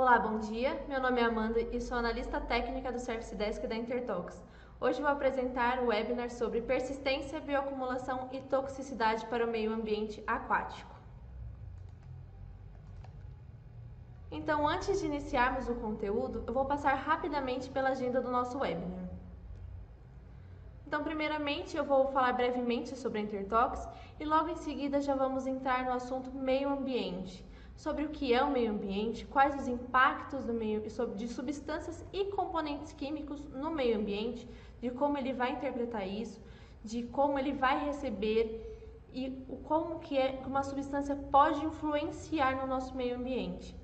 Olá, bom dia. Meu nome é Amanda e sou analista técnica do Service Desk da Intertox. Hoje vou apresentar o webinar sobre persistência, bioacumulação e toxicidade para o meio ambiente aquático. Então, antes de iniciarmos o conteúdo, eu vou passar rapidamente pela agenda do nosso webinar. Então, primeiramente, eu vou falar brevemente sobre a Intertox e logo em seguida já vamos entrar no assunto meio ambiente, sobre o que é o meio ambiente, quais os impactos do meio de substâncias e componentes químicos no meio ambiente, de como ele vai interpretar isso, de como ele vai receber e como que uma substância pode influenciar no nosso meio ambiente.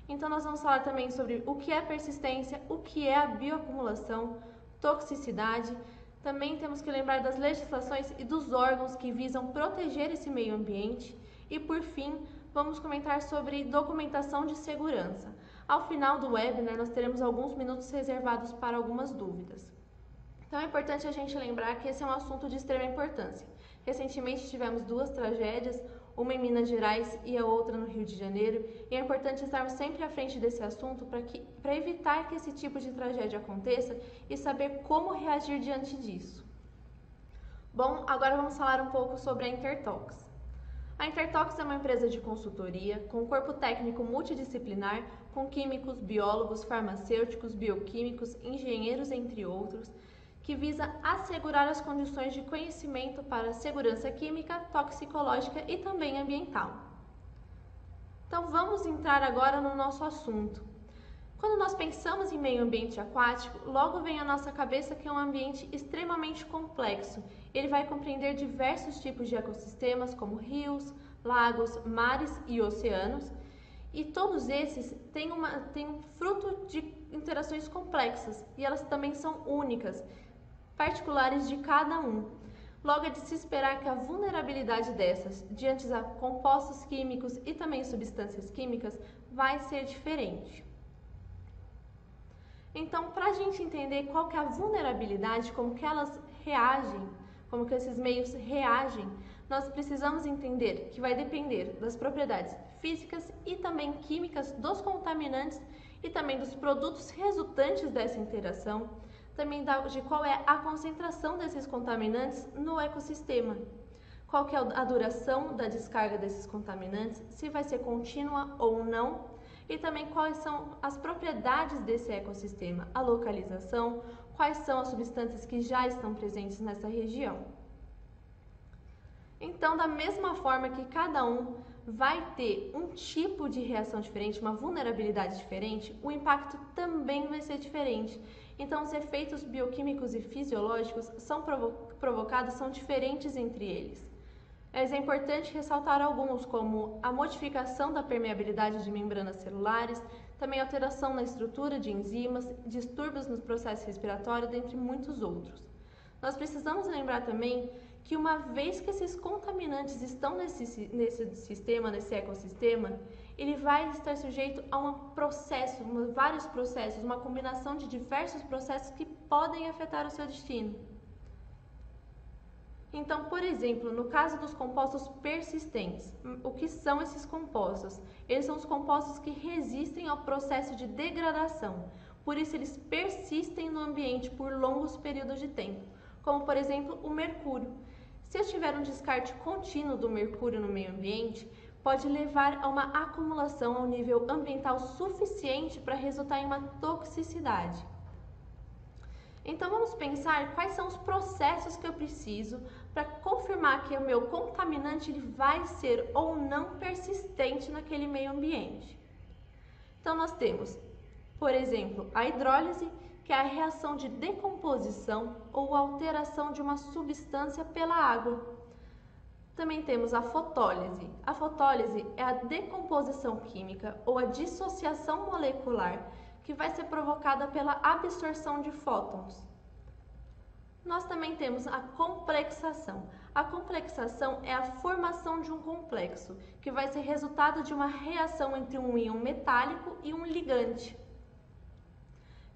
Então, nós vamos falar também sobre o que é persistência, o que é a bioacumulação, toxicidade. Também temos que lembrar das legislações e dos órgãos que visam proteger esse meio ambiente. E, por fim, vamos comentar sobre documentação de segurança. Ao final do webinar, nós teremos alguns minutos reservados para algumas dúvidas. Então, é importante a gente lembrar que esse é um assunto de extrema importância. Recentemente tivemos duas tragédias, uma em Minas Gerais e a outra no Rio de Janeiro, e é importante estarmos sempre à frente desse assunto para evitar que esse tipo de tragédia aconteça e saber como reagir diante disso. Bom, agora vamos falar um pouco sobre a Intertox. A Intertox é uma empresa de consultoria com corpo técnico multidisciplinar, com químicos, biólogos, farmacêuticos, bioquímicos, engenheiros, entre outros, que visa assegurar as condições de conhecimento para segurança química, toxicológica e também ambiental. Então vamos entrar agora no nosso assunto. Quando nós pensamos em meio ambiente aquático, logo vem à nossa cabeça que é um ambiente extremamente complexo. Ele vai compreender diversos tipos de ecossistemas, como rios, lagos, mares e oceanos, e todos esses têm um fruto de interações complexas, e elas também são únicas, particulares de cada um. Logo, é de se esperar que a vulnerabilidade dessas, diante a compostos químicos e também substâncias químicas, vai ser diferente. Então, para a gente entender qual que é a vulnerabilidade, como que elas reagem, como que esses meios reagem, nós precisamos entender que vai depender das propriedades físicas e também químicas dos contaminantes e também dos produtos resultantes dessa interação, também de qual é a concentração desses contaminantes no ecossistema, qual que é a duração da descarga desses contaminantes, se vai ser contínua ou não, e também quais são as propriedades desse ecossistema, a localização, quais são as substâncias que já estão presentes nessa região. Então, da mesma forma que cada um vai ter um tipo de reação diferente, uma vulnerabilidade diferente, o impacto também vai ser diferente. Então, os efeitos bioquímicos e fisiológicos são provocados, são diferentes entre eles. Mas é importante ressaltar alguns, como a modificação da permeabilidade de membranas celulares, também alteração na estrutura de enzimas, distúrbios nos processos respiratórios, dentre muitos outros. Nós precisamos lembrar também que uma vez que esses contaminantes estão nesse sistema, nesse ecossistema, ele vai estar sujeito a vários processos, uma combinação de diversos processos que podem afetar o seu destino. Então, por exemplo, no caso dos compostos persistentes, o que são esses compostos? Eles são os compostos que resistem ao processo de degradação, por isso eles persistem no ambiente por longos períodos de tempo, como por exemplo o mercúrio. Se eu tiver um descarte contínuo do mercúrio no meio ambiente, pode levar a uma acumulação ao nível ambiental suficiente para resultar em uma toxicidade. Então vamos pensar quais são os processos que eu preciso para confirmar que o meu contaminante ele vai ser ou não persistente naquele meio ambiente. Então nós temos, por exemplo, a hidrólise, que é a reação de decomposição ou alteração de uma substância pela água. Também temos a fotólise. A fotólise é a decomposição química ou a dissociação molecular que vai ser provocada pela absorção de fótons. Nós também temos a complexação. A complexação é a formação de um complexo, que vai ser resultado de uma reação entre um íon metálico e um ligante.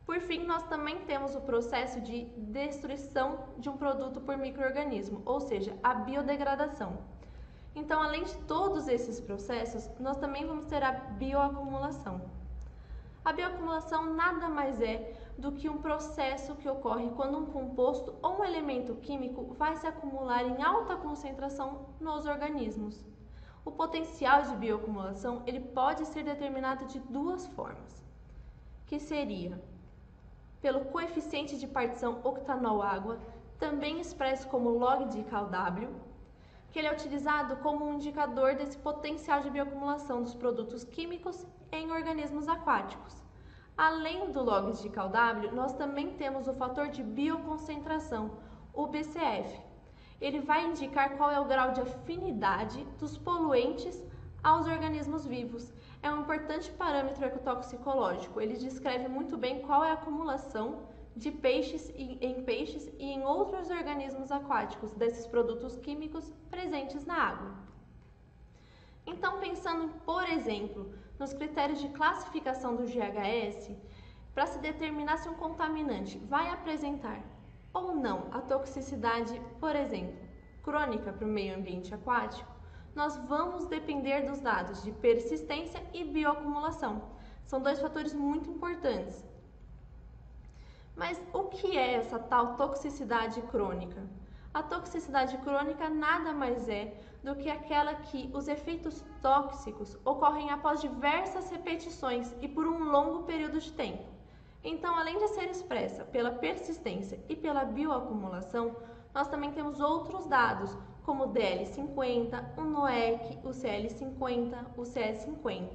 Por fim, nós também temos o processo de destruição de um produto por micro-organismo, ou seja, a biodegradação. Então, além de todos esses processos, nós também vamos ter a bioacumulação. A bioacumulação nada mais é do que um processo que ocorre quando um composto ou um elemento químico vai se acumular em alta concentração nos organismos. O potencial de bioacumulação ele pode ser determinado de duas formas, que seria pelo coeficiente de partição octanol-água, também expresso como log de Kw, que ele é utilizado como um indicador desse potencial de bioacumulação dos produtos químicos em organismos aquáticos. Além do log de Kw, nós também temos o fator de bioconcentração, o BCF. Ele vai indicar qual é o grau de afinidade dos poluentes aos organismos vivos. É um importante parâmetro ecotoxicológico. Ele descreve muito bem qual é a acumulação de peixes em peixes e em outros organismos aquáticos desses produtos químicos presentes na água. Então, pensando, por exemplo, nos critérios de classificação do GHS, para se determinar se um contaminante vai apresentar ou não a toxicidade, por exemplo, crônica para o meio ambiente aquático, nós vamos depender dos dados de persistência e bioacumulação. São dois fatores muito importantes. Mas o que é essa tal toxicidade crônica? A toxicidade crônica nada mais é do que aquela que os efeitos tóxicos ocorrem após diversas repetições e por um longo período de tempo. Então, além de ser expressa pela persistência e pela bioacumulação, nós também temos outros dados, como o DL50, o NOEC, o CL50, o CE50.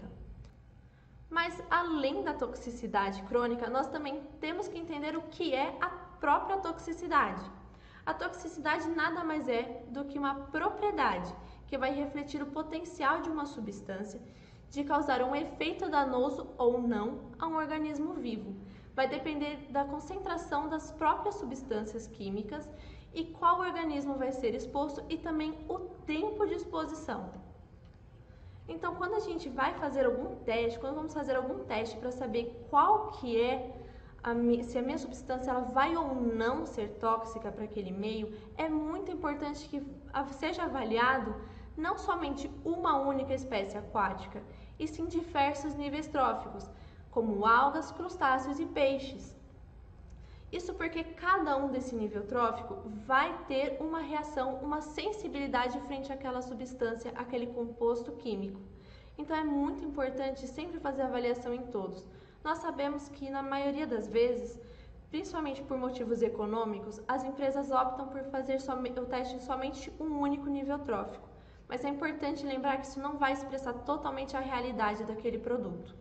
Mas, além da toxicidade crônica, nós também temos que entender o que é a própria toxicidade. A toxicidade nada mais é do que uma propriedade que vai refletir o potencial de uma substância de causar um efeito danoso ou não a um organismo vivo. Vai depender da concentração das próprias substâncias químicas e qual organismo vai ser exposto e também o tempo de exposição. Então, quando a gente vai fazer algum teste, quando vamos fazer algum teste para saber qual que é se a minha substância ela vai ou não ser tóxica para aquele meio, é muito importante que seja avaliado não somente uma única espécie aquática, e sim diversos níveis tróficos, como algas, crustáceos e peixes. Isso porque cada um desse nível trófico vai ter uma reação, uma sensibilidade frente àquela substância, aquele composto químico. Então é muito importante sempre fazer avaliação em todos. Nós sabemos que na maioria das vezes, principalmente por motivos econômicos, as empresas optam por fazer o teste somente um único nível trófico. Mas é importante lembrar que isso não vai expressar totalmente a realidade daquele produto.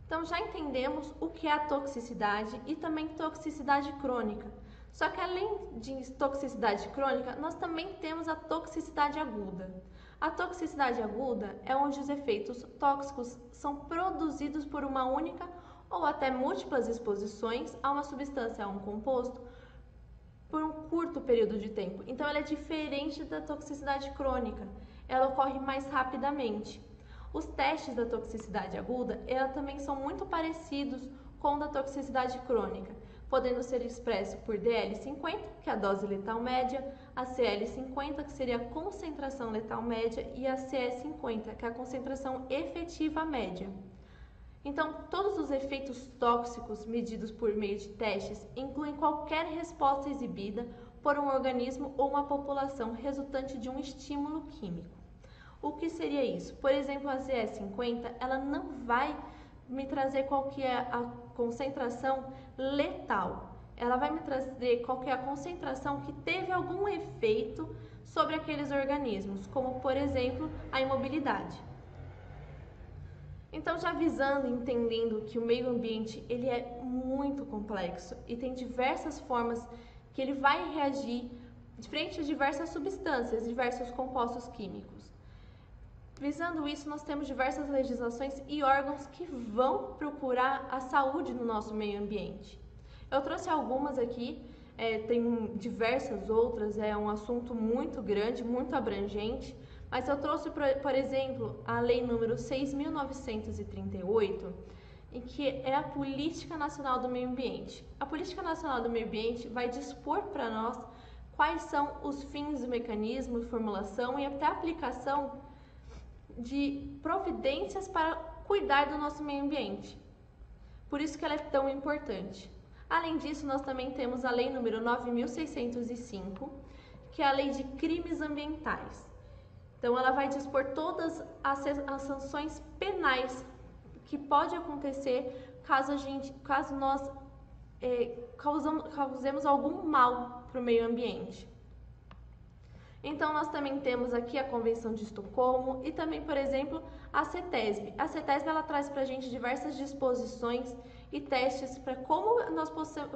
Então já entendemos o que é a toxicidade e também toxicidade crônica. Só que além de toxicidade crônica, nós também temos a toxicidade aguda. A toxicidade aguda é onde os efeitos tóxicos são produzidos por uma única ou até múltiplas exposições a uma substância, a um composto, por um curto período de tempo. Então ela é diferente da toxicidade crônica, ela ocorre mais rapidamente. Os testes da toxicidade aguda, ela também são muito parecidos com o da toxicidade crônica, podendo ser expresso por DL50, que é a dose letal média, a CL50, que seria a concentração letal média, e a CE50, que é a concentração efetiva média. Então, todos os efeitos tóxicos medidos por meio de testes incluem qualquer resposta exibida por um organismo ou uma população resultante de um estímulo químico. O que seria isso? Por exemplo, a CE50, ela não vai me trazer qual que é a concentração letal. Ela vai me trazer qual que é a concentração que teve algum efeito sobre aqueles organismos, como, por exemplo, a imobilidade. Então, já visando e entendendo que o meio ambiente ele é muito complexo e tem diversas formas que ele vai reagir frente a diversas substâncias, diversos compostos químicos. Visando isso, nós temos diversas legislações e órgãos que vão procurar a saúde no nosso meio ambiente. Eu trouxe algumas aqui, tem diversas outras, é um assunto muito grande, muito abrangente, mas eu trouxe, por exemplo, a Lei número 6.938, em que é a Política Nacional do Meio Ambiente. A Política Nacional do Meio Ambiente vai dispor para nós quais são os fins do mecanismo, formulação e até aplicação de providências para cuidar do nosso meio ambiente. Por isso que ela é tão importante. Além disso, nós também temos a Lei número 9.605, que é a Lei de Crimes Ambientais. Então, ela vai dispor todas as sanções penais que pode acontecer caso nós causemos algum mal para o meio ambiente. Então, nós também temos aqui a Convenção de Estocolmo e também, por exemplo, a CETESB. A CETESB ela traz para a gente diversas disposições e testes para como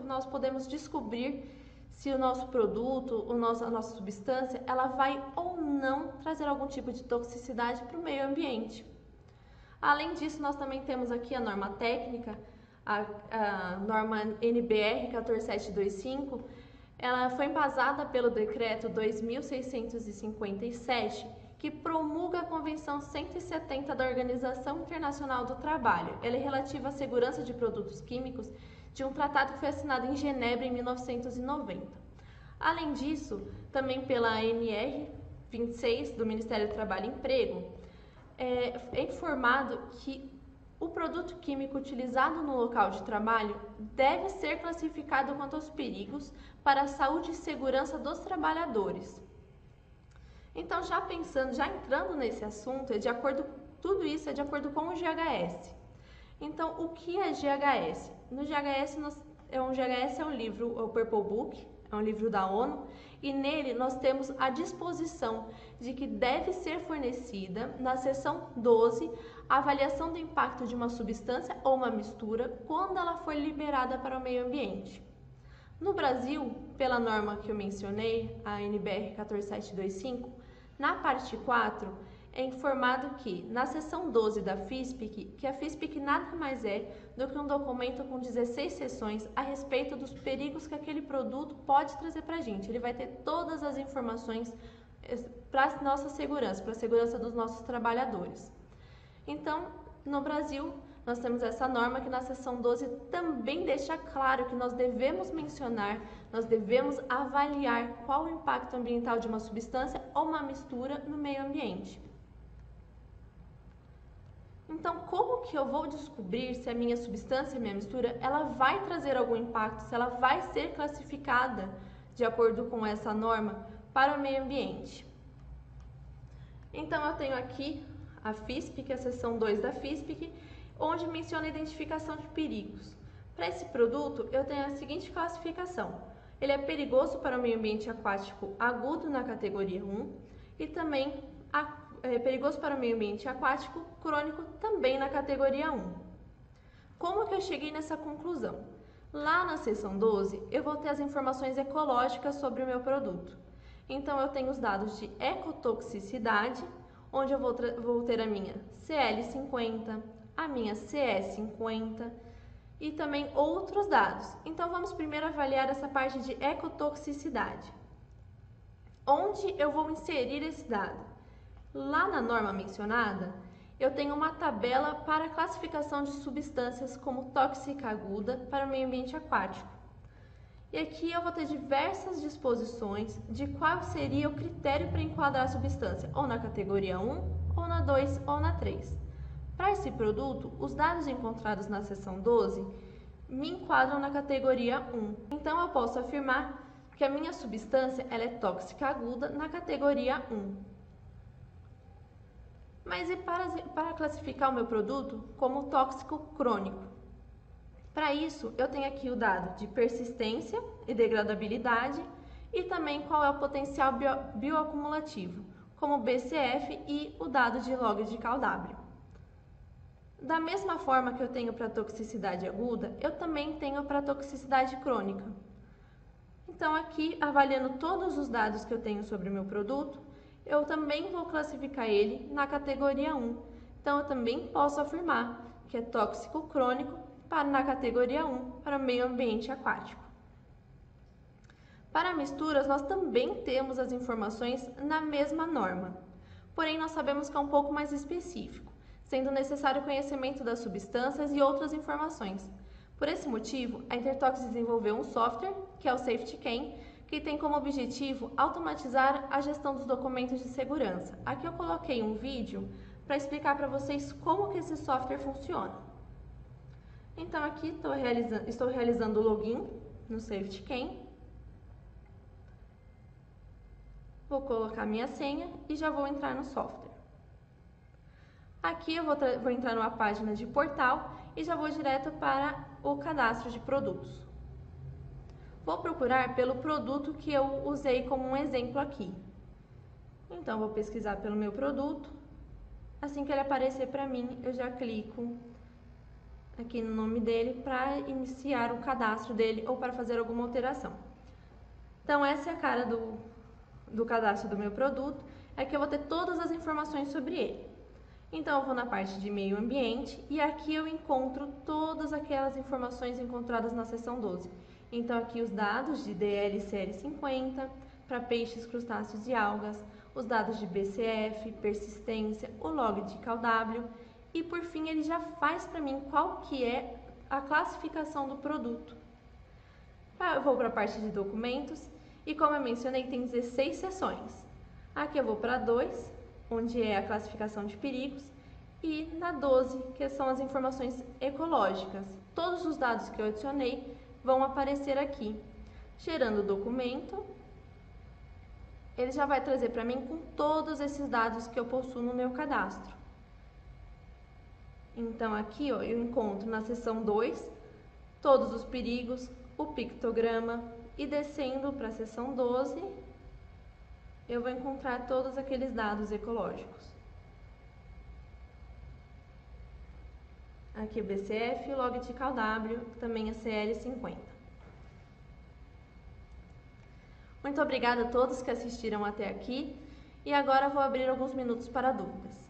nós podemos descobrir se o nosso produto, a nossa substância, ela vai ou não trazer algum tipo de toxicidade para o meio ambiente. Além disso, nós também temos aqui a norma técnica, a norma NBR 14725, ela foi embasada pelo decreto 2657, que promulga a Convenção 170 da Organização Internacional do Trabalho. Ela é relativa à segurança de produtos químicos de um tratado que foi assinado em Genebra em 1990. Além disso, também pela NR 26 do Ministério do Trabalho e Emprego, é informado que o produto químico utilizado no local de trabalho deve ser classificado quanto aos perigos para a saúde e segurança dos trabalhadores. Então, já entrando nesse assunto, tudo isso é de acordo com o GHS. Então, o que é GHS? No GHS, GHS é um livro, é o Purple Book, é um livro da ONU, e nele nós temos a disposição de que deve ser fornecida, na seção 12, a avaliação do impacto de uma substância ou uma mistura quando ela for liberada para o meio ambiente. No Brasil, pela norma que eu mencionei, a NBR 14725, na parte 4, é informado que, na seção 12 da FISPIC, que a FISPIC nada mais é do que um documento com 16 seções a respeito dos perigos que aquele produto pode trazer para a gente. Ele vai ter todas as informações para a nossa segurança, para a segurança dos nossos trabalhadores. Então, no Brasil, nós temos essa norma que na seção 12 também deixa claro que nós devemos mencionar, nós devemos avaliar qual o impacto ambiental de uma substância ou uma mistura no meio ambiente. Então, como que eu vou descobrir se a minha substância, a minha mistura, ela vai trazer algum impacto, se ela vai ser classificada de acordo com essa norma para o meio ambiente? Então, eu tenho aqui a FISPIC, a seção 2 da FISPIC, onde menciona a identificação de perigos. Para esse produto, eu tenho a seguinte classificação. Ele é perigoso para o meio ambiente aquático agudo na categoria 1 e também perigoso para o meio ambiente aquático crônico também na categoria 1. Como que eu cheguei nessa conclusão? Lá na seção 12, eu vou ter as informações ecológicas sobre o meu produto. Então, eu tenho os dados de ecotoxicidade, onde eu vou ter a minha CL50, a minha CE50 e também outros dados. Então, vamos primeiro avaliar essa parte de ecotoxicidade. Onde eu vou inserir esse dado? Lá na norma mencionada, eu tenho uma tabela para a classificação de substâncias como tóxica aguda para o meio ambiente aquático. E aqui eu vou ter diversas disposições de qual seria o critério para enquadrar a substância, ou na categoria 1, ou na 2, ou na 3. Para esse produto, os dados encontrados na seção 12 me enquadram na categoria 1. Então, eu posso afirmar que a minha substância ela é tóxica aguda na categoria 1. Mas e para classificar o meu produto como tóxico crônico? Para isso, eu tenho aqui o dado de persistência e degradabilidade e também qual é o potencial bioacumulativo, como o BCF e o dado de log de Kaldabrio. Da mesma forma que eu tenho para toxicidade aguda, eu também tenho para toxicidade crônica. Então, aqui, avaliando todos os dados que eu tenho sobre o meu produto, eu também vou classificar ele na categoria 1. Então, eu também posso afirmar que é tóxico crônico na categoria 1 para o meio ambiente aquático. Para misturas, nós também temos as informações na mesma norma, porém nós sabemos que é um pouco mais específico, sendo necessário o conhecimento das substâncias e outras informações. Por esse motivo, a Intertox desenvolveu um software, que é o SafetyCAN, que tem como objetivo automatizar a gestão dos documentos de segurança. Aqui eu coloquei um vídeo para explicar para vocês como que esse software funciona. Então aqui estou realizando o login no SafetyCam. Vou colocar minha senha e já vou entrar no software. Aqui eu vou entrar numa página de portal e já vou direto para o cadastro de produtos. Vou procurar pelo produto que eu usei como um exemplo aqui. Então, vou pesquisar pelo meu produto. Assim que ele aparecer para mim, eu já clico aqui no nome dele para iniciar o cadastro dele ou para fazer alguma alteração. Então, essa é a cara do cadastro do meu produto. Aqui eu vou ter todas as informações sobre ele. Então, eu vou na parte de meio ambiente e aqui eu encontro todas aquelas informações encontradas na seção 12. Então, aqui os dados de DLCL50 para peixes, crustáceos e algas, os dados de BCF, persistência, o log de CalW e, por fim, ele já faz para mim qual que é a classificação do produto. Eu vou para a parte de documentos e, como eu mencionei, tem 16 seções. Aqui eu vou para 2, onde é a classificação de perigos, e na 12, que são as informações ecológicas. Todos os dados que eu adicionei vão aparecer aqui. Gerando o documento, ele já vai trazer para mim com todos esses dados que eu possuo no meu cadastro. Então aqui ó, eu encontro na seção 2 todos os perigos, o pictograma, e descendo para a seção 12, eu vou encontrar todos aqueles dados ecológicos. Aqui o BCF, o log de CalW, também a CL50. Muito obrigada a todos que assistiram até aqui e agora vou abrir alguns minutos para dúvidas.